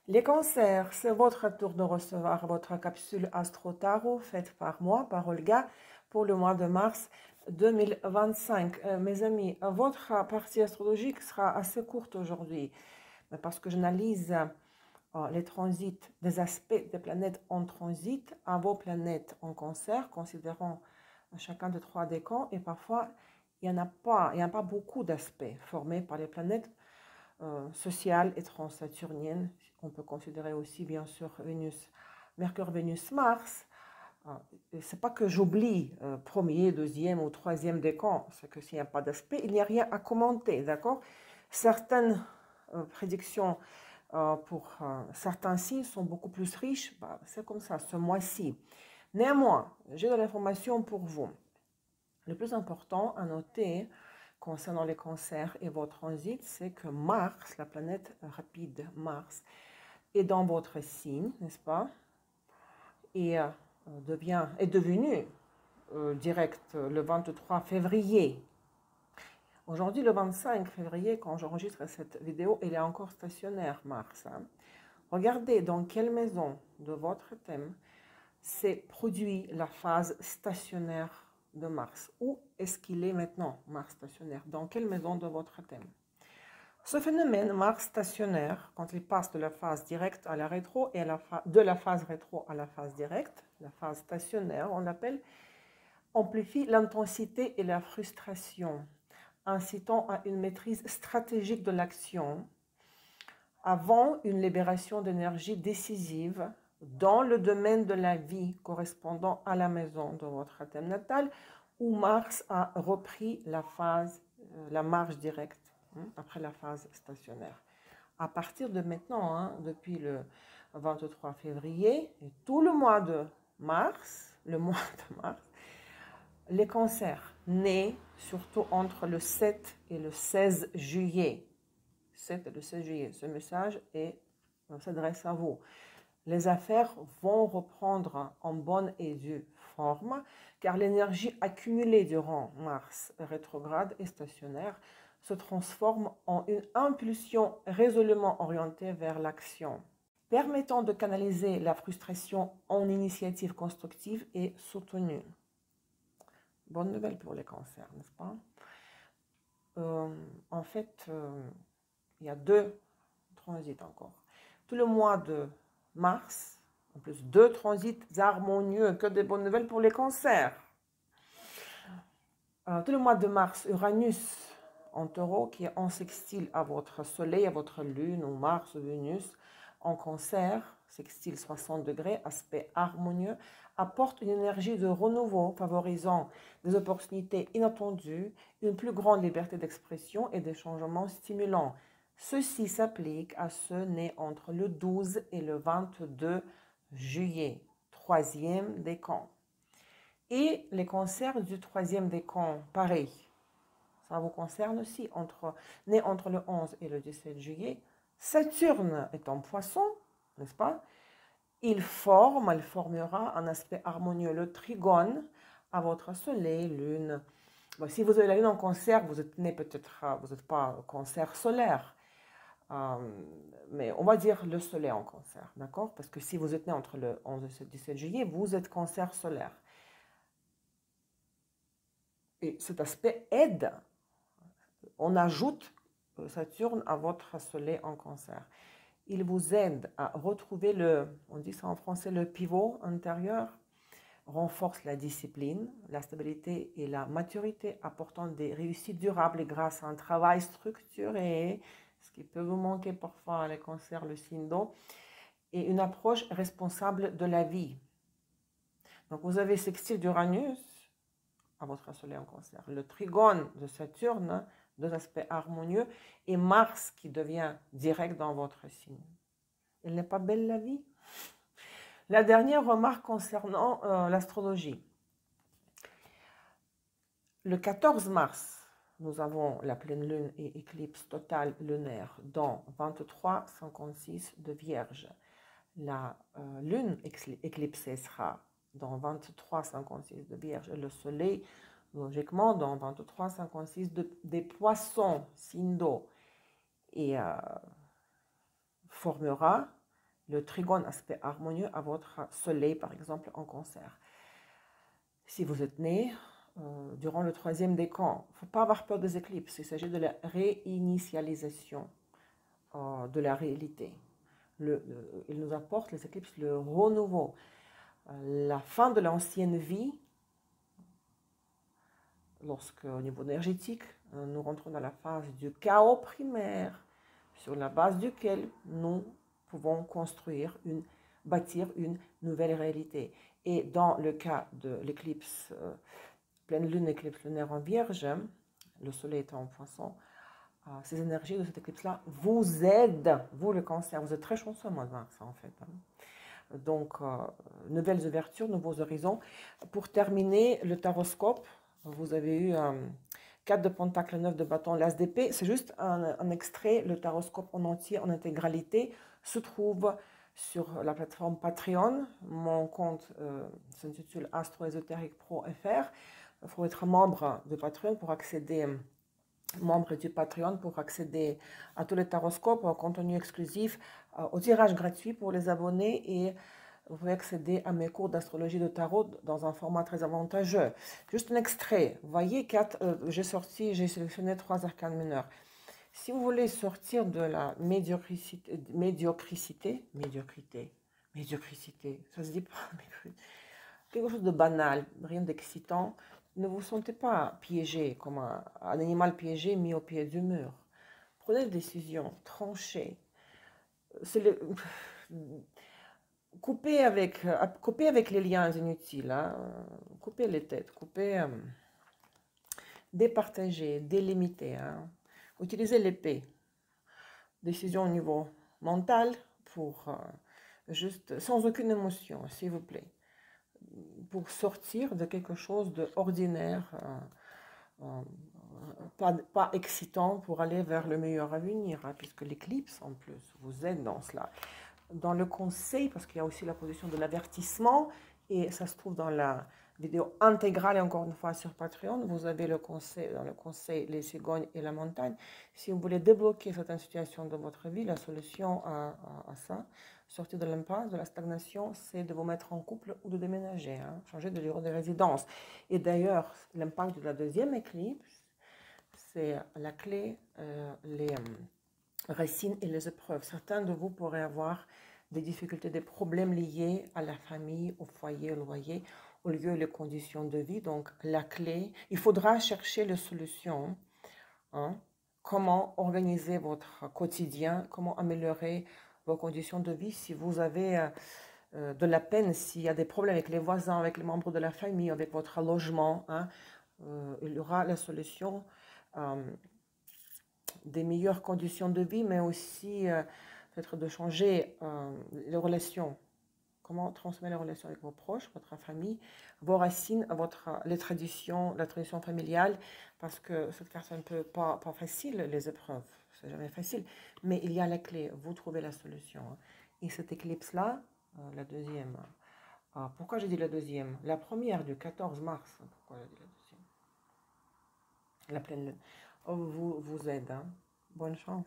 Les cancers, c'est votre tour de recevoir votre capsule Astro Tarot faite par moi, par Olga, pour le mois de mars 2025. Mes amis, votre partie astrologique sera assez courte aujourd'hui parce que j'analyse les transits, des aspects des planètes en transit à vos planètes en cancer, considérant chacun de 3 décans, et parfois il n'y a pas beaucoup d'aspects formés par les planètes sociales et transsaturniennes. On peut considérer aussi bien sûr Vénus, Mercure, Vénus, Mars. C'est pas que j'oublie premier, deuxième ou troisième décan, c'est que s'il n'y a pas d'aspect, il n'y a rien à commenter, d'accord? Certaines prédictions pour certains signes sont beaucoup plus riches, c'est comme ça, ce mois-ci. Néanmoins, j'ai de l'information pour vous. Le plus important à noter concernant les cancers et vos transits, c'est que Mars, la planète rapide Mars, est dans votre signe, n'est-ce pas? Et est devenu direct le 23 février. Aujourd'hui, le 25 février, quand j'enregistre cette vidéo, il est encore stationnaire, Mars. Regardez dans quelle maison de votre thème s'est produit la phase stationnaire de Mars. Où est-ce qu'il est maintenant, Mars stationnaire? Dans quelle maison de votre thème? Ce phénomène, Mars stationnaire, quand il passe de la phase directe à la rétro et de la phase rétro à la phase directe, la phase stationnaire, on l'appelle, amplifie l'intensité et la frustration, incitant à une maîtrise stratégique de l'action avant une libération d'énergie décisive dans le domaine de la vie correspondant à la maison de votre thème natal, où Mars a repris la marche directe après la phase stationnaire. À partir de maintenant, depuis le 23 février et tout le mois de mars, les cancers nés surtout entre le 7 et le 16 juillet. 7 et le 16 juillet, ce message s'adresse à vous. Les affaires vont reprendre en bonne et due forme, car l'énergie accumulée durant Mars rétrograde et stationnaire se transforme en une impulsion résolument orientée vers l'action, permettant de canaliser la frustration en initiative constructive et soutenue. Bonne nouvelle pour les cancers, n'est-ce pas? En fait, il y a 2 transits encore. Tout le mois de mars, en plus 2 transits harmonieux, que des bonnes nouvelles pour les cancers. Tout le mois de mars, Uranus en taureau, qui est en sextile à votre soleil, à votre lune, ou Mars ou Vénus, en cancer, sextile 60 degrés, aspect harmonieux, apporte une énergie de renouveau favorisant des opportunités inattendues, une plus grande liberté d'expression et des changements stimulants. Ceci s'applique à ceux nés entre le 12 et le 22 juillet, 3e décan. Et les cancers du 3e décan, pareil. Ça vous concerne aussi, nés entre le 11 et le 17 juillet. Saturne est en poisson, n'est-ce pas? Elle formera un aspect harmonieux, le trigone, à votre soleil, lune. Bon, si vous avez la lune en cancer, vous êtes né peut-être, vous n'êtes pas cancer solaire. Mais on va dire le soleil en cancer, d'accord? Parce que si vous êtes né entre le 11 et le 17 juillet, vous êtes cancer solaire. Et cet aspect aide, on ajoute Saturne à votre soleil en cancer. Il vous aide à retrouver on dit ça en français, le pivot intérieur, renforce la discipline, la stabilité et la maturité, apportant des réussites durables grâce à un travail structuré, ce qui peut vous manquer parfois à les cancers, le signe d'eau, et une approche responsable de la vie. Donc vous avez sextile d'Uranus à votre soleil en cancer, le trigone de Saturne, 2 aspects harmonieux, et Mars qui devient direct dans votre signe. Elle n'est pas belle la vie? La dernière remarque concernant l'astrologie. Le 14 mars, nous avons la pleine lune et éclipse totale lunaire dans 23,56 de Vierge. La lune éclipsée sera dans 23,56 de Vierge et le soleil, logiquement, dans 23,56 des poissons, signe d'eau, et formera le trigone, aspect harmonieux à votre soleil, par exemple, en Cancer. Si vous êtes né durant le 3e décan, il ne faut pas avoir peur des éclipses. Il s'agit de la réinitialisation de la réalité. Il nous apporte, les éclipses, le renouveau, la fin de l'ancienne vie, lorsque, au niveau énergétique, nous rentrons dans la phase du chaos primaire, sur la base duquel nous pouvons bâtir une nouvelle réalité. Et dans le cas de l'éclipse pleine lune, éclipse lunaire en Vierge, le soleil étant en Poisson, ces énergies de cette éclipse-là vous aident, vous le Cancer, vous êtes très chanceux, moi, de Mars, en fait. Donc, nouvelles ouvertures, nouveaux horizons. Pour terminer, le taroscope, vous avez eu 4 de Pentacle, 9 de bâton, l'As d'épée. C'est juste un extrait. Le taroscope en entier, en intégralité, se trouve sur la plateforme Patreon. Mon compte s'intitule Astro-Ésotérique Pro FR. Il faut être membre de Patreon pour accéder membre du Patreon pour accéder à tous les taroscopes, au contenu exclusif, au tirage gratuit pour les abonnés et vous pouvez accéder à mes cours d'astrologie de tarot dans un format très avantageux. Juste un extrait. Vous voyez, j'ai sélectionné 3 arcanes mineurs. Si vous voulez sortir de la médiocrité, ça se dit pas, quelque chose de banal, rien d'excitant, ne vous sentez pas piégé, comme un animal piégé mis au pied du mur. Prenez des décisions tranchées. Coupez avec les liens inutiles, hein. Coupez les têtes, départagez, délimitez. Hein. Utilisez l'épée. Décision au niveau mental pour juste, sans aucune émotion, s'il vous plaît. Pour sortir de quelque chose d'ordinaire, pas excitant pour aller vers le meilleur avenir, hein, puisque l'éclipse en plus vous aide dans cela. Dans le conseil, parce qu'il y a aussi la position de l'avertissement, et ça se trouve dans la vidéo intégrale, et encore une fois sur Patreon, vous avez le conseil, dans le conseil les cigognes et la montagne. Si vous voulez débloquer certaines situations de votre vie, la solution à ça, sortir de l'impasse, de la stagnation, c'est de vous mettre en couple ou de déménager, hein, changer de lieu de résidence. Et d'ailleurs, l'impact de la 2e éclipse, c'est la clé, les racines et les épreuves. Certains de vous pourraient avoir des difficultés, des problèmes liés à la famille, au foyer, au loyer, au lieu et les conditions de vie. Donc, la clé, il faudra chercher les solutions. Hein, comment organiser votre quotidien, comment améliorer vos conditions de vie si vous avez de la peine, s'il y a des problèmes avec les voisins, avec les membres de la famille, avec votre logement. Hein, il y aura la solution des meilleures conditions de vie, mais aussi peut-être de changer les relations. Comment transmettre les relations avec vos proches, votre famille, vos racines, les traditions, la tradition familiale, parce que cette carte est un peu pas facile, les épreuves, c'est jamais facile, mais il y a la clé, vous trouvez la solution. Hein. Et cette éclipse-là, la 2e, pourquoi j'ai dit la 2e? La première du 14 mars, pourquoi j'ai dit la 2e? La pleine lune. Oh, vous aide, hein. Bonne chance.